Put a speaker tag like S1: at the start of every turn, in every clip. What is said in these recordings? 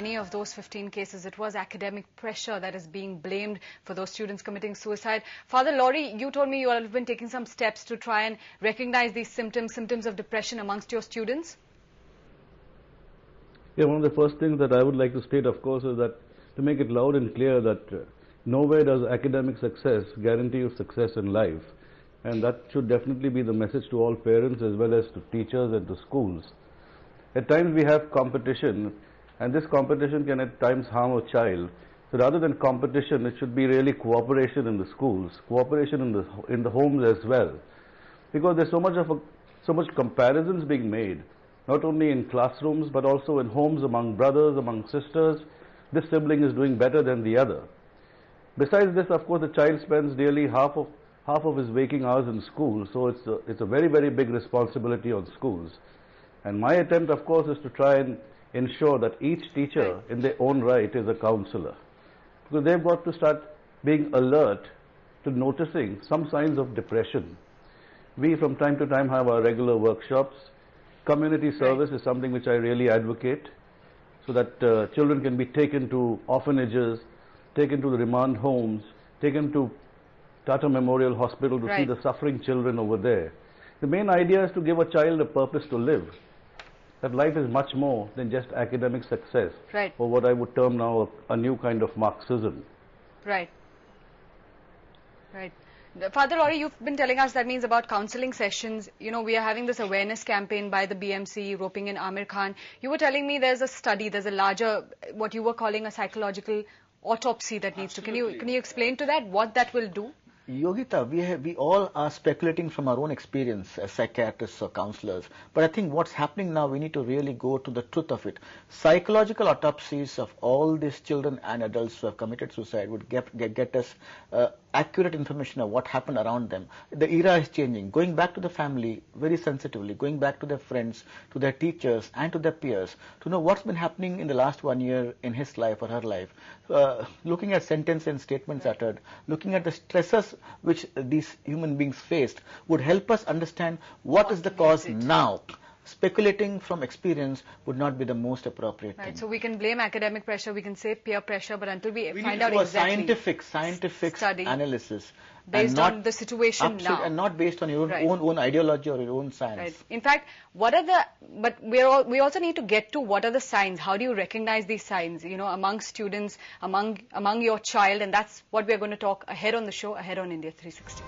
S1: many of those 15 cases, it was academic pressure that is being blamed for those students committing suicide. Father Laurie, you told me you have been taking some steps to try and recognize these symptoms of depression amongst your students.
S2: Yeah, one of the first things that I would like to state, of course, is that to make it loud and clear that nowhere does academic success guarantee you success in life. And that should definitely be the message to all parents as well as to teachers and to schools. At times we have competition, and this competition can at times harm a child. So rather than competition, it should be really cooperation in the schools, cooperation in the homes as well. Because there's so much comparisons being made, not only in classrooms but also in homes among brothers, among sisters. This sibling is doing better than the other. Besides this, of course, the child spends nearly half of his waking hours in school, so it's a very, very big responsibility on schools. And my attempt, of course, is to try and ensure that each teacher in their own right is a counselor. Because they've got to start being alert to noticing some signs of depression. We from time to time have our regular workshops. Community service is something which I really advocate, so that children can be taken to orphanages, taken to the remand homes, taken to Tata Memorial Hospital to see the suffering children over there. The main idea is to give a child a purpose to live. That life is much more than just academic success, or what I would term now a new kind of Marxism.
S1: Right. Father Laurie, you've been telling us that means about counseling sessions. You know, we are having this awareness campaign by the BMC, roping in Amir Khan. You were telling me there's a study, there's a larger, what you were calling a psychological autopsy that needs to. Can you explain to that what that will do?
S3: Yogita, we all are speculating from our own experience as psychiatrists or counselors. But I think what's happening now, we need to really go to the truth of it. Psychological autopsies of all these children and adults who have committed suicide would get us accurate information of what happened around them. The era is changing. Going back to the family very sensitively, going back to their friends, to their teachers and to their peers to know what's been happening in the last 1 year in his life or her life. Looking at sentences and statements uttered, looking at the stresses which these human beings faced would help us understand what is the cause now. Speculating from experience would not be the most appropriate thing.
S1: So we can blame academic pressure, we can say peer pressure, but until we find out
S3: exactly scientific study
S1: analysis based on the situation now,
S3: and not based on your own ideology or your own science.
S1: In fact, but we also need to get to what are the signs. How do you recognize these signs, you know, among students, among your child, and that's what we're going to talk ahead on the show, ahead on India 360.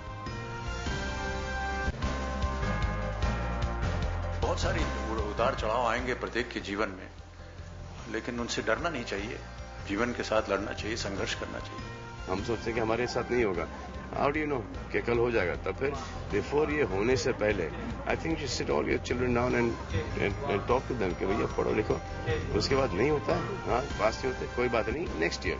S4: बहुत सारी उतार चढ़ाव आएंगे प्रत्येक के जीवन में, लेकिन उनसे डरना नहीं चाहिए. जीवन के साथ लड़ना चाहिए, संघर्ष करना चाहिए.
S5: हम सोचते हैं कि हमारे साथ नहीं होगा. हाउ डू यू नो कि कल हो जाएगा? तब फिर बिफोर ये होने से पहले I think you sit all your children down and talk to them कि भैया पढ़ो लिखो. उसके बाद नहीं होता, हाँ पास नहीं होते, कोई बात नहीं, नेक्स्ट ईयर